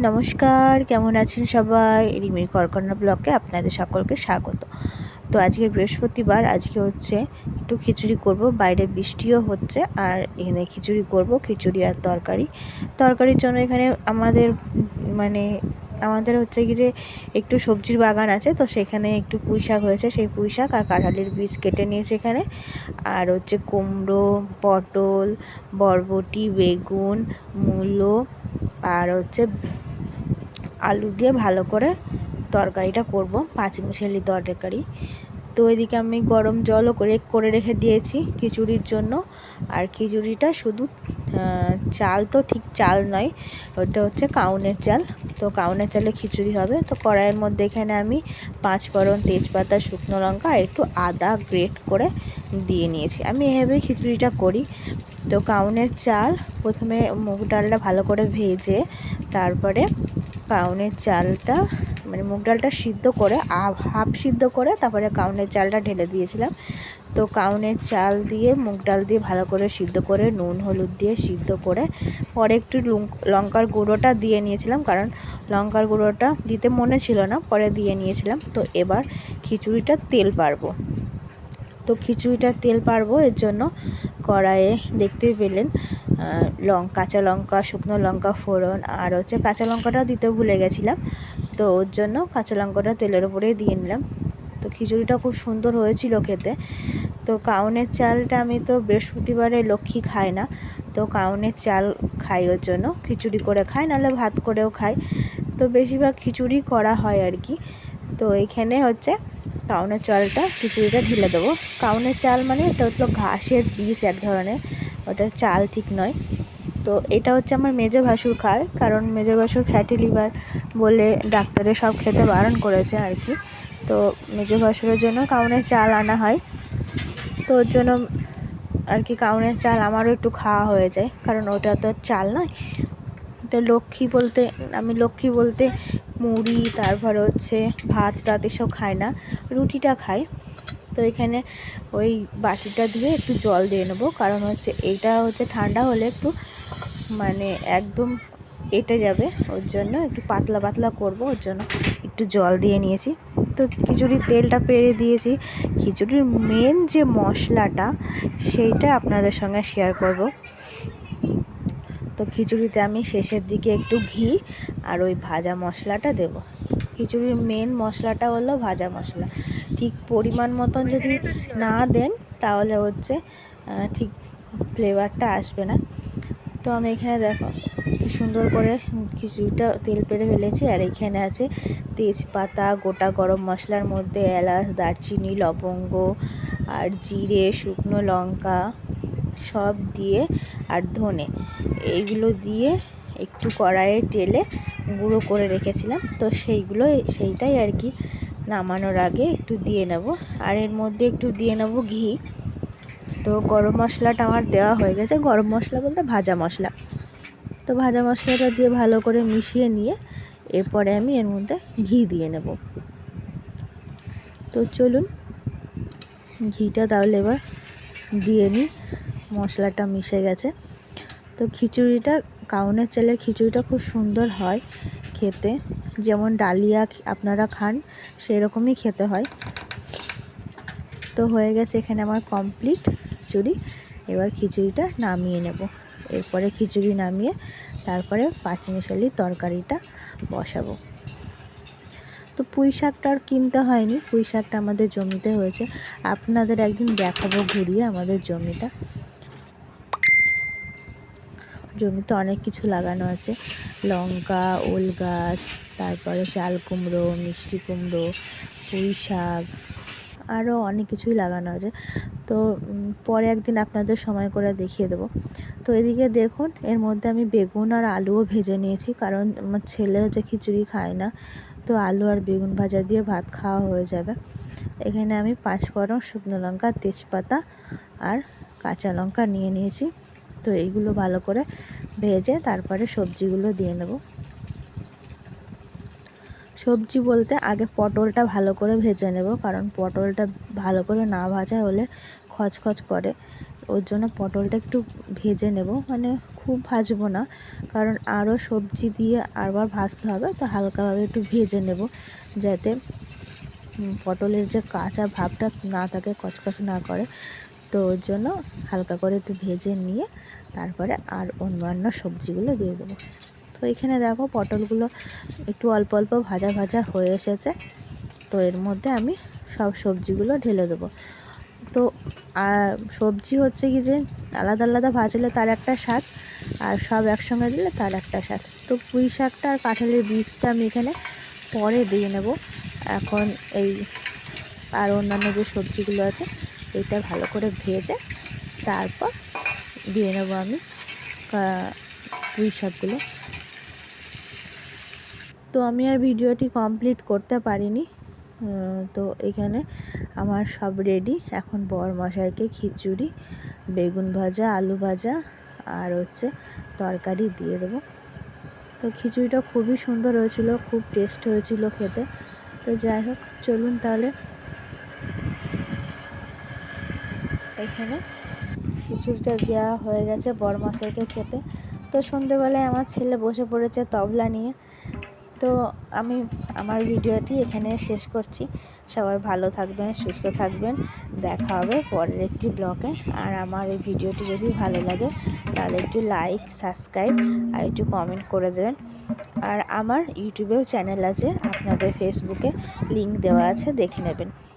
নমস্কার, কেমন আছেন সবাই? রিমির করকন্যা ব্লগে আপনাদের সকলকে স্বাগত। তো আজকে বৃহস্পতিবার, আজকে হচ্ছে একটু খিচুড়ি করব। বাইরে বৃষ্টিও হচ্ছে আর এখানে খিচুড়ি করব, খিচুড়ি আর তরকারি। তরকারির জন্য এখানে আমাদের হচ্ছে কি যে একটু সবজির বাগান আছে, তো সেখানে একটু পুঁই শাক হয়েছে, সেই পুঁই শাক আর কাঁঠালের বীজ কেটে নিয়েছে এখানে। আর হচ্ছে কুমড়ো, পটল, বরবটি, বেগুন, মূলো আর হচ্ছে আলু দিয়ে ভালো করে তরকারিটা করব, পাঁচমিশালি তরকারি। তো এদিকে আমি গরম জলও করে রেখে দিয়েছি খিচুড়ির জন্য। আর খিচুড়িটা শুধু চাল তো ঠিক চাল নয়, ওটা হচ্ছে কাউনের চাল। তো কাউনের চালে খিচুড়ি হবে। তো কড়াইয়ের মধ্যে এখানে আমি 5 ফোড়ন, তেজপাতা, শুকনো লঙ্কা আর একটু আদা গ্রেট করে দিয়ে নিয়েছি। আমি এভাবেই খিচুড়িটা করি। তো কাউনের চাল প্রথমে মুগ ডালটা ভালো করে ভেজে, তারপরে কাউনের চালটা মুগ ডালটা সিদ্ধ করে হাফ সিদ্ধ করে তারপরে কাউনের চালটা ঢেলে দিয়েছিলাম। তো কাউনের চাল দিয়ে মুগ ডাল দিয়ে ভালো করে সিদ্ধ করে নুন হলুদ দিয়ে সিদ্ধ করে পরে একটু লঙ্কার গুঁড়োটা দিয়ে নিয়েছিলাম, কারণ লঙ্কার গুঁড়োটা দিতে মনে ছিল না, পরে দিয়ে নিয়েছিলাম। তো এবার খিচুড়িটা তেল পারবো। তো খিচুড়িটা তেল পারবো এর জন্য কড়াইয়ে দেখতেই পেলেন কাঁচা লঙ্কা, শুকনো লঙ্কা ফোড়ন আর হচ্ছে কাঁচা লঙ্কাটা দিতে ভুলে গেছিলাম, তো ওর জন্য কাঁচা লঙ্কাটা তেলের উপরেই দিয়ে নিলাম। তো খিচুড়িটা খুব সুন্দর হয়েছিল খেতে। তো কাউনের চালটা আমি তো বৃহস্পতিবারে লক্ষ্মী খাই না, তো কাউনের চাল খাই, ওর জন্য খিচুড়ি করে খাই, নাহলে ভাত করেও খাই। তো বেশিরভাগ খিচুড়ি করা হয় আর কি। তো এইখানে হচ্ছে কাউনের চালটা খিচুড়িটা ঢেলে দেবো। কাউনের চাল মানে এটা হচ্ছে ঘাসের বীজ এক ধরনের, ওটা চাল ঠিক নয়। তো এটা হচ্ছে আমার মেজো ভাসুর খায়, কারণ মেজো ভাসুর ফ্যাটি লিভার বলে ডাক্তারে সব খেতে বারণ করেছে আর কি। তো মেজো ভাসুরের জন্য কাউনের চাল আনা হয়। তো ওর জন্য আর কি কাউনের চাল আমারও একটু খাওয়া হয়ে যায়, কারণ ওটা তো চাল নয়। তো আমি লক্ষ্মী বলতে মুড়ি, তারপরে হচ্ছে ভাত টাত এসব খাই না, রুটিটা খাই। তো এখানে ওই বাটিটা দিয়ে একটু জল দিয়ে নেবো, কারণ হচ্ছে এইটা হচ্ছে ঠান্ডা হলে একটু একদম এঁটে যাবে, ওর জন্য একটু পাতলা পাতলা করব, ওর জন্য একটু জল দিয়ে নিয়েছি। তো খিচুড়ির তেলটা পেরে দিয়েছি। খিচুড়ির মেন যে মশলাটা সেইটা আপনাদের সঙ্গে শেয়ার করব। তো খিচুড়িতে আমি শেষের দিকে একটু ঘি আর ওই ভাজা মশলাটা দেব। খিচুড়ির মেন মশলাটা হলো ভাজা মশলা। ঠিক পরিমাণ মতন যদি না দেন তাহলে হচ্ছে ঠিক ফ্লেভারটা আসবে না। তো আমি এখানে দেখো কি সুন্দর করে খিচুড়িটা তেল পেরে ফেলেছি। আর এখানে আছে তেজপাতা, গোটা গরম মশলার মধ্যে এলাচ, দারচিনি, লবঙ্গ আর জিরে, শুকনো লঙ্কা সব দিয়ে আর ধনে, এইগুলো দিয়ে একটু কড়াইয়ে তেলে গুঁড়ো করে রেখেছিলাম। তো সেইটাই আর কি নামানোর আগে একটু দিয়ে নেব। আর এর মধ্যে একটু দিয়ে নেব ঘি। তো গরম মশলাটা আমার দেওয়া হয়ে গেছে, গরম মশলা বলতে ভাজা মশলা। তো ভাজা মশলাটা দিয়ে ভালো করে মিশিয়ে নিয়ে এরপরে আমি এর মধ্যে ঘি দিয়ে নেব। তো চলুন ঘিটা তাহলে এবার দিয়ে নিই। মশলাটা মিশে গেছে। তো খিচুড়িটা, কাউনের চালের খিচুড়িটা খুব সুন্দর হয় খেতে, যেমন ডালিয়া আপনারা খান সেই রকমই খেতে হয়। তো হয়ে গেছে এখানে আমার কমপ্লিট খিচুড়ি। এবার খিচুড়িটা নামিয়ে নেব। এরপরে খিচুড়ি নামিয়ে তারপরে পাঁচমিশালি তরকারিটা বসাবো। তো পুঁই শাকটা আর কিনতে হয়নি, পুঁই শাকটা আমাদের জমিতে হয়েছে। আপনাদের একদিন দেখাবো ঘুরিয়ে আমাদের জমিতে অনেক কিছু লাগানো আছে, লঙ্কা, ওল গাছ, তারপরে চাল কুমড়ো, মিষ্টি কুমড়ো, পুঁই শাক, আরও অনেক কিছুই লাগানো আছে। তো পরে একদিন আপনাদের সময় করে দেখিয়ে দেবো। তো এদিকে দেখুন এর মধ্যে আমি বেগুন আর আলুও ভেজে নিয়েছি, কারণ আমার ছেলে হচ্ছে খিচুড়ি খায় না, তো আলু আর বেগুন ভাজা দিয়ে ভাত খাওয়া হয়ে যাবে। এখানে আমি 5 ফোড়ন, শুকনো লঙ্কা, তেজপাতা আর কাঁচা লঙ্কা নিয়ে নিয়েছি। তো এইগুলো ভালো করে ভেজে তারপরে সবজিগুলো দিয়ে নেব। সবজি বলতে আগে পটলটা ভালো করে ভেজে নেব, কারণ পটলটা ভালো করে না ভাজা হলে খচখচ করে, ওর জন্য পটলটা একটু ভেজে নেব, মানে খুব ভাজবো না, কারণ আরও সবজি দিয়ে আবার ভাজতে হবে, তো হালকাভাবে একটু ভেজে নেব যাতে পটলের যে কাঁচা ভাবটা না থাকে, কচকচ না করে। তো ওর জন্য হালকা করে একটু ভেজে নিয়ে তারপরে আর অন্যান্য সবজিগুলো দিয়ে দেবো। তো এখানে দেখো পটলগুলো একটু অল্প অল্প ভাজা ভাজা হয়ে এসেছে। তো এর মধ্যে আমি সব সবজিগুলো ঢেলে দেবো। তো সবজি হচ্ছে কি যে আলাদা আলাদা ভাজলে তার একটা স্বাদ, আর সব একসঙ্গে দিলে তার একটা স্বাদ। তো পুঁই শাকটা আর কাঁঠালের বীজটা আমি এখানে পরে দিয়ে নেব। এখন এই আর অন্যান্য যে সবজিগুলো আছে এটা ভালো করে ভেজে তারপর দিয়ে নেব আমি পুঁই শাকগুলো। তো আমি আর ভিডিওটি কমপ্লিট করতে পারিনি। তো এখানে আমার সব রেডি। এখন বরমশাইকে খিচুড়ি, বেগুন ভাজা, আলু ভাজা আর হচ্ছে তরকারি দিয়ে দেবো। তো খিচুড়িটা খুবই সুন্দর হয়েছিল, খুব টেস্ট হয়েছিল খেতে। তো যাই হোক, চলুন তাহলে। এখানে খিচুড়িটা দেওয়া হয়ে গেছে বরমশাইকে খেতে। তো সন্ধেবেলায় আমার ছেলে বসে পড়েছে তবলা নিয়ে। তো আমি আমার ভিডিওটি এখানে শেষ করছি। সবাই ভালো থাকবেন, সুস্থ থাকবেন। দেখা হবে পরের একটি ব্লগে। আর আমার এই ভিডিওটি যদি ভালো লাগে তাহলে একটু লাইক, সাবস্ক্রাইব আর একটু কমেন্ট করে দেবেন। আর আমার ইউটিউবেও চ্যানেল আছে, আপনাদের ফেসবুকে লিংক দেওয়া আছে, দেখে নেবেন।